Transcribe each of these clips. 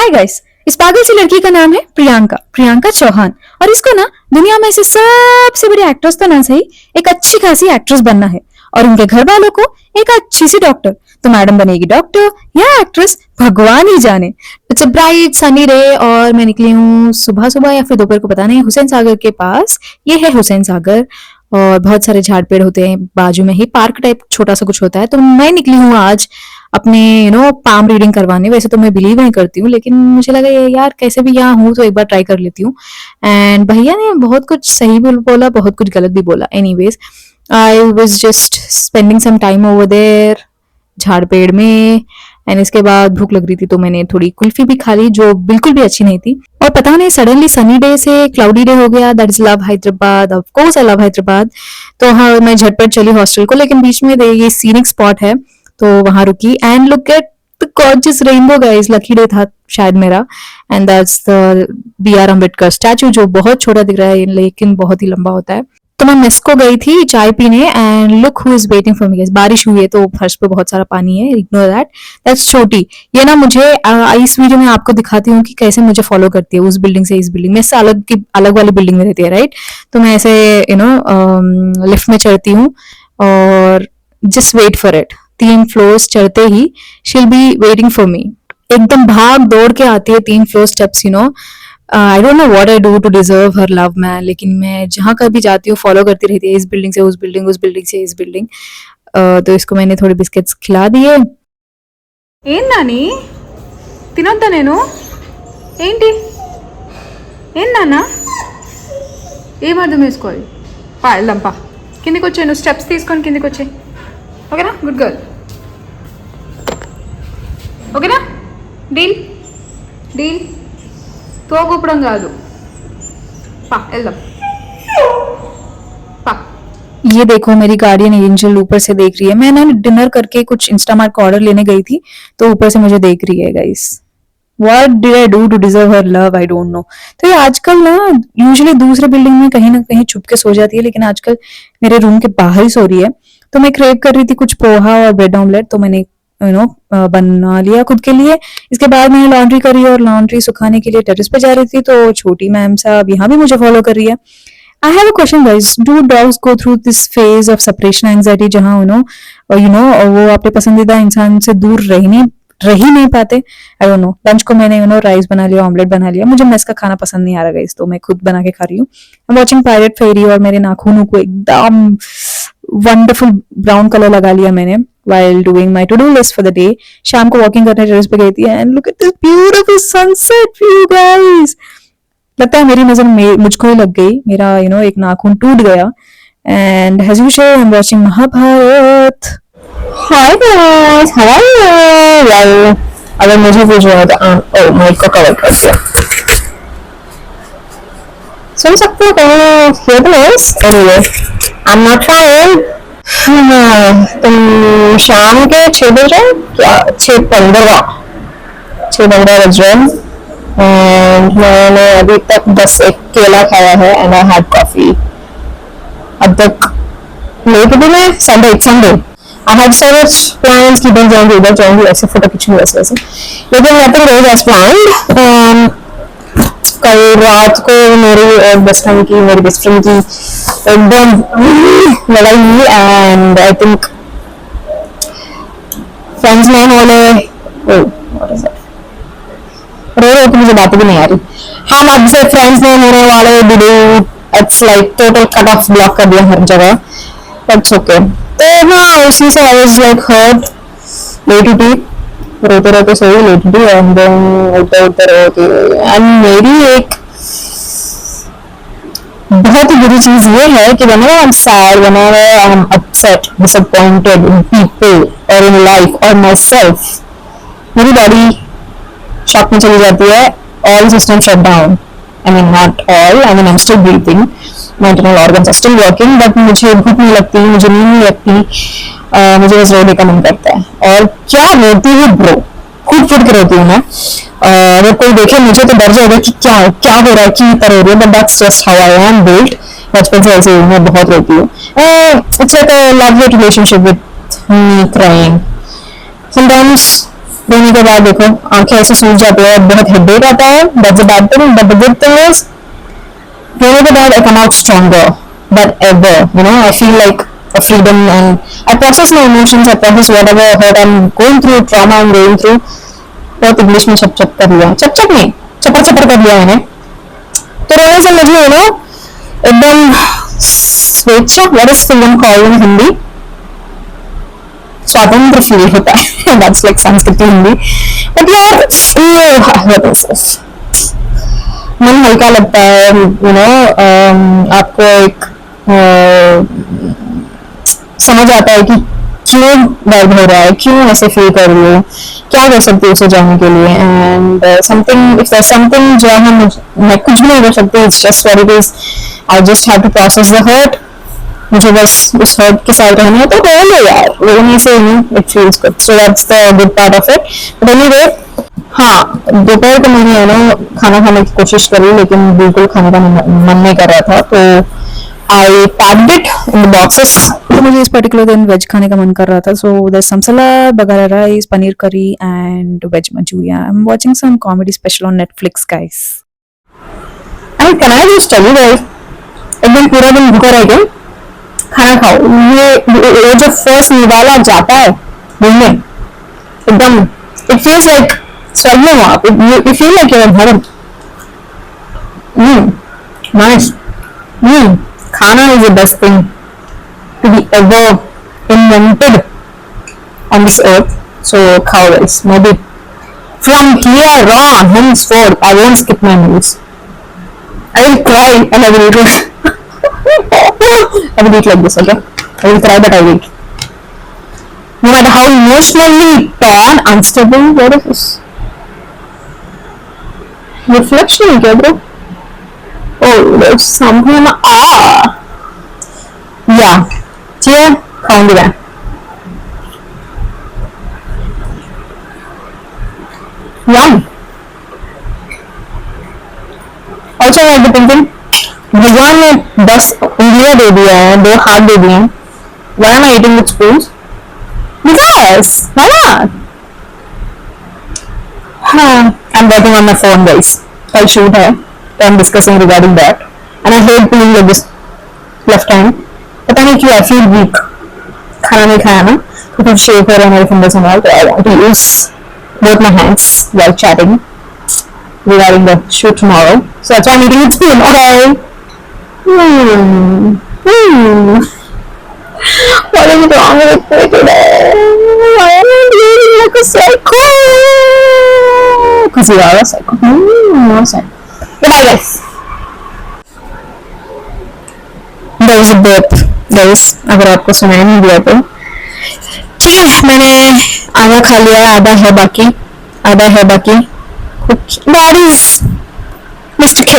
Hi guys. इस पागल सी लड़की का नाम है प्रियंका प्रियंका चौहान। और इसको ना दुनिया में से सबसे बड़ी एक्ट्रेस तो ना सही, एक अच्छी खासी एक्ट्रेस बनना है। और उनके घर वालों को एक अच्छी सी डॉक्टर। तो मैडम बनेगी डॉक्टर या एक्ट्रेस, भगवान ही जाने। It's a bright sunny day और मैं निकली हूँ सुबह सुबह या फिर दोपहर को पता नहीं, हुसैन सागर के पास। ये है हुसैन सागर और बहुत सारे झाड़ पेड़ होते हैं, बाजू में ही पार्क टाइप छोटा सा कुछ होता है। तो मैं निकली हूँ आज अपने पाम रीडिंग करवाने। वैसे तो मैं बिलीव नहीं करती हूँ, लेकिन मुझे लगा ये यार कैसे भी यहाँ हूँ तो एक बार ट्राई कर लेती हूँ। एंड भैया ने बहुत कुछ सही भी बोला, बहुत कुछ गलत भी बोला। Anyways, I was just spending some time over there झाड़ पेड़ में। एंड इसके बाद भूख लग रही थी तो मैंने थोड़ी कुल्फी भी खा ली, जो बिल्कुल भी अच्छी नहीं थी। और पता नहीं सडनली सनी डे से क्लाउडी डे हो गया। That is love Hyderabad, of course I love Hyderabad. तो हाँ, मैं झटपट चली हॉस्टल को, लेकिन बीच में ये सीनिक स्पॉट है तो वहां रुकी। And look at the gorgeous rainbow guys. Lucky day था शायद मेरा। And that's the B R Ambedkar statue, जो बहुत छोटा दिख रहा है लेकिन बहुत ही लंबा होता है। तो मैं मेस को गई थी चाय पीने and look who is waiting for me guys. बारिश हुई है तो फर्श पे बहुत सारा पानी है, इग्नोर दैट। दैट्स छोटी। ये ना मुझे इस वीडियो में आपको दिखाती हूँ कि कैसे मुझे फॉलो करती है, उस बिल्डिंग से इस बिल्डिंग में। इससे अलग वाली बिल्डिंग में रहती है, राइट। तो मैं ऐसे लिफ्ट में चढ़ती हूँ और just wait for it. 3 floors चढ़ते ही she'll be waiting for me. एकदम भाग दौड़ के आती है 3 floor steps. I don't know what I do to deserve her love man, लेकिन मैं जहां कभी जाती हूँ फॉलो करती रहती है, इस बिल्डिंग से उस बिल्डिंग, उस बिल्डिंग से इस बिल्डिंग। तो इसको मैंने थोड़े बिस्किट्स खिला दिए। ఏం నాని తినొద్దా నేను? ఏంటి ఏం నాన్న? ఏం అర్థం చేసుకోవాలి? పా వెళ్దాం, పా కిందికి వచ్చాయి. నువ్వు స్టెప్స్ తీసుకొని కిందికి వచ్చాయి, ఓకేనా? గుడ్ గర్ల్, ఓకేనా? Deal deal. తోగొప్పడం కాదు, పా వెళ్దాం, పా. ये देखो मेरी गार्डियन एंजल ऊपर से देख रही है। मैं ना डिनर करके कुछ इंस्टामार्ट का ऑर्डर लेने गई थी तो ऊपर से मुझे देख रही है guys. What did I do to deserve her love? I don't know. तो ये आजकल ना यूजुअली दूसरे बिल्डिंग में कहीं ना कहीं छुप के सो जाती है, लेकिन आजकल मेरे रूम के बाहर ही सो रही है। तो मैं क्रेव कर रही थी कुछ पोहा और ब्रेड ऑमलेट, तो मैंने बना लिया खुद के लिए। इसके बाद मैंने लॉन्ड्री करी और लॉन्ड्री सुखाने के लिए टेरेस पे जा रही थी तो छोटी मैम साहब यहाँ भी मुझे फॉलो कर रही है। I have a question guys, do dogs go through this phase of separation anxiety, जहाँ वो अपने पसंदीदा इंसान से दूर रह ही नहीं पाते? आई डोंट नो। लंच को मैंने राइस बना लिया, ऑमलेट बना लिया। मुझे मेस का खाना पसंद नहीं आ रहा गाइस, तो मैं खुद बना के खा रही हूँ। आई एम वाचिंग पायरेट फेरी और मेरे नाखूनों को एकदम वंडरफुल ब्राउन कलर लगा लिया मैंने while doing my to-do list for the day. शाम को वॉकिंग करने टेरेस पे गई थी and look at this beautiful sunset view guys. लगता है मेरी नजर मुझको ही लग गई, मेरा एक नाखून टूट गया। and as usual I'm watching Mahabharat. Hi guys, how are you? Well, अगर मुझे पूछ रहे हो तो माइक को कवर कर दिया, सुन सकते हो कहीं hear the noise? Anyway, I'm not trying. तुम शाम के 6 बज रहे, क्या 6:15 बज रहे हैं एंड मैंने अभी तक बस एक केला खाया है एंड आई हैड कॉफी। अब तक लेट भी मैं Sunday I had so much plans कि इधर जाऊंगी उधर जाऊंगी, ऐसे फोटो खींचूंगी वैसे, लेकिन नथिंग गोज एज प्लान्ड। कल रात को मेरी बेस्ट फ्रेंड की एकदम लड़ाई हुई एंड आई थिंक फ्रेंड्स में होने रो तो मुझे बातें भी नहीं आ रही। हम अब से फ्रेंड्स में होने वाले video it's like total cut off, block कर दिया हर जगह, बट ओके। तो हाँ, उसी से आई वाज लाइक हर्ट, लेटी रोते रोते सोई, लेटी एंड देन उठते रोते। एंड मेरी एक बहुत ही बुरी चीज ये है कि whenever I'm sad, whenever I'm upset, disappointed in people or in life or myself, मेरी बॉडी शॉक में चली जाती है, all systems shut down. I mean not all, I mean I'm still breathing, my internal organs are still working, but मुझे भूख नहीं लगती, मुझे नींद नहीं लगती, मुझे बस रोने का मन करता है। और क्या रोती हूँ ब्रो, खुद फुट के रोती हूँ मैं। अगर कोई देखे मुझे तो डर जाएगा कि क्या हो रहा है, क्यों तरह हो रही है, but that's just how I am built. बचपन से ऐसे ही मैं बहुत रोती हूँ। It's like a love hate relationship with me crying. Sometimes धोने के बाद देखो आंखें ऐसे सूज जाती है, बहुत हेडेक आता है, that's a bad thing, but the good thing is धोने के बाद I come out stronger than ever. You know, I feel like a freedom, and I process my emotions, I process whatever hurt I'm going through, trauma I'm going through. बहुत English में चप चप कर लिया, चप चप नहीं, चपर चपर कर लिया मैंने. तो रोने से मुझे यू नो एकदम स्वेच्छा, what is freedom called in Hindi, स्वातंत्र फील होता है. That's like Sanskrit Hindi. But यार मन हल्का लगता है, यू नो आपको एक समझ आता है कि क्यों दर्द हो रहा है, क्यों ऐसे फील कर रही हूँ, क्या कर सकती हूँ उसे जाने के लिए. And something if there something जो हम मैं कुछ भी नहीं कर सकती, it's just what it is. I just have to process the hurt. मुझे बस उस हर्ट के साथ रहना है, तो रोल लो यार, रोने से it feels good. So that's the good part of it. But anyway, हाँ, दोपहर को मैंने यू नो खाना खाने की कोशिश करी, लेकिन बिल्कुल खाने का मन नहीं कर रहा था, तो I packed it in the boxes. तो मुझे इस पर्टिकुलर दिन वेज खाने का मन कर रहा था, so there some salad, bagara rice, paneer curry and veg Manchurian. I am watching some comedy special on Netflix guys. And can I just tell you guys, एक दिन पूरा दिन भूखा रह गए, खाना खाओ. ये जो फर्स्ट निवाला जाता है मुंह में, एकदम इट फील्स लाइक स्वर्ग हो आप. यू फील लाइक यूर घर. नाइस. खाना is the best thing to be ever invented on this earth. So khao guys, maybe from here on henceforth I won't skip my meals. I will cry and I will eat. I will eat like this, okay? I will cry but I will eat. No matter how emotionally torn, unstable, what is this? Reflection, okay, bro? Oh, there's something. Yeah. Cheer. खाऊंगी मैं. Yum. Also, I was thinking, भगवान ने 10 उंगलियां दे दिया है, 2 हाथ दे दिए हैं. Why am I eating with spoons? Because why not? I'm working on my phone, guys. कल shoot है. I'm discussing regarding that, and I hate doing like this left hand. पता नहीं क्यों I feel weak. खाना नहीं खाया ना, तो कुछ शेक हो रहा है मेरे fingers and all. So I want to use both my hands while chatting regarding the shoot tomorrow. So that's why I'm eating with spoon. Okay. What is wrong with me today? Why am I eating like a psycho? Because you are a psycho. No psycho. Goodbye guys. There was a burp guys, अगर आपको सुनाई नहीं दिया तो. ठीक है, मैंने आधा खा लिया, आधा है बाकी. कुछ that is Mr. K.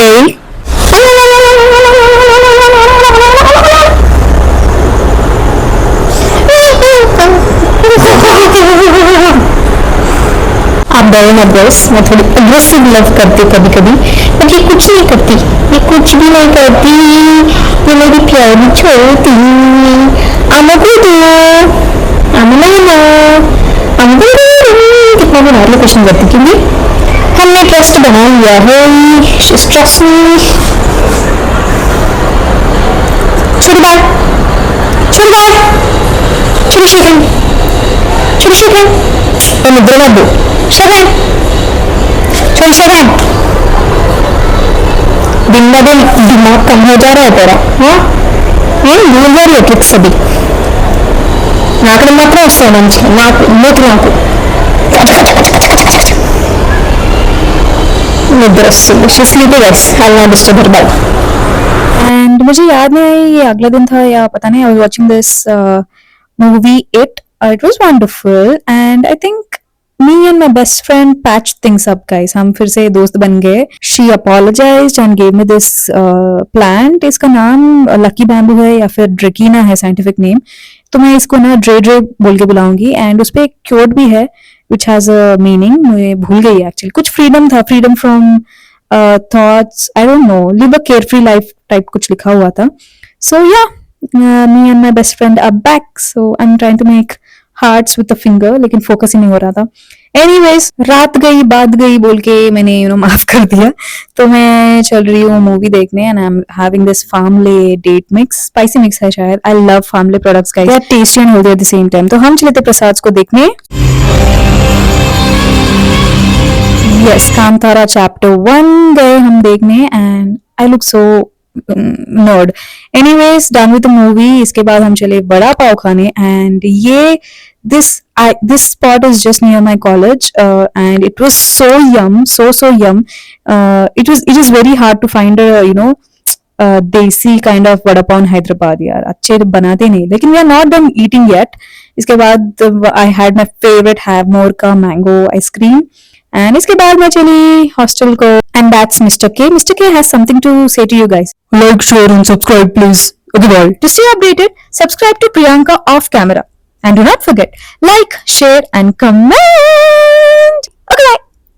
आप डरो मत बस, मैं थोड़ी अग्रेसिव लव करती कभी कभी, बट ये कुछ नहीं करती, ये कुछ भी नहीं करती, ये मेरी प्यारी छोटी कितना भी नॉर्मल क्वेश्चन करती, क्योंकि हमने ट्रस्ट बना लिया है. Trust me. छोटी बात, छोटी शेखन और मुद्रा मत दो. शेखन, छोटी शेखन, दिन ब दिन दिमाग कम हो जा रहा है तेरा. हाँ, भूल जा रही है ट्रिक्स सभी. नाक मात्र वस्तु नाक मूत नाक निद्रा. She sleeping guys, I will not disturb her. Bye. And मुझे याद नहीं है ये अगला दिन था या पता नहीं. I was watching this movie it. It was wonderful and I think me and my best friend patched things up guys. हम फिर से दोस्त बन गए. She apologized and gave me this plant. इसका नाम लकी बैम्बू है या फिर ड्रेकीना है साइंटिफिक नेम. तो मैं इसको ना ड्रे बोल के बुलाऊंगी. एंड उस पर एक क्योट भी है which has a meaning. मुझे भूल गई एक्चुअली. कुछ फ्रीडम था, freedom from thoughts, I don't no, live a carefree life type कुछ लिखा हुआ था. सो या me and my best friend are back. So I'm trying to make hearts with the finger, लेकिन फोकस ही नहीं हो रहा था. एनीवेज रात गई बात गई बोल के मैंने माफ कर दिया। तो मैं चल रही हूँ मूवी देखने and I am having this Farmley date mix, spicy mix है शायद। I love Farmley products guys, they are tasty and healthy at the same time. तो हम चले थे प्रसाद को देखने। यस, कांतारा चैप्टर 1 गए हम देखने and I look so nerd. Anyways done with the movie. इसके बाद हम चले वड़ा पाव खाने एंड ये this spot is just near my college and it was so yum, so yum. It is very hard to find a desi kind of vada pav in Hyderabad यार, अच्छे बनाते नहीं। लेकिन we are not done eating yet. इसके बाद I had my favorite Havmor का mango ice cream and इसके बाद मैं चली hostel को and that's Mr. K. Mr. K has something to say to you guys. Like, share and subscribe please. Okay, bye. To stay updated, subscribe to Priyanka off camera. And do not forget, like, share and comment. Okay, bye.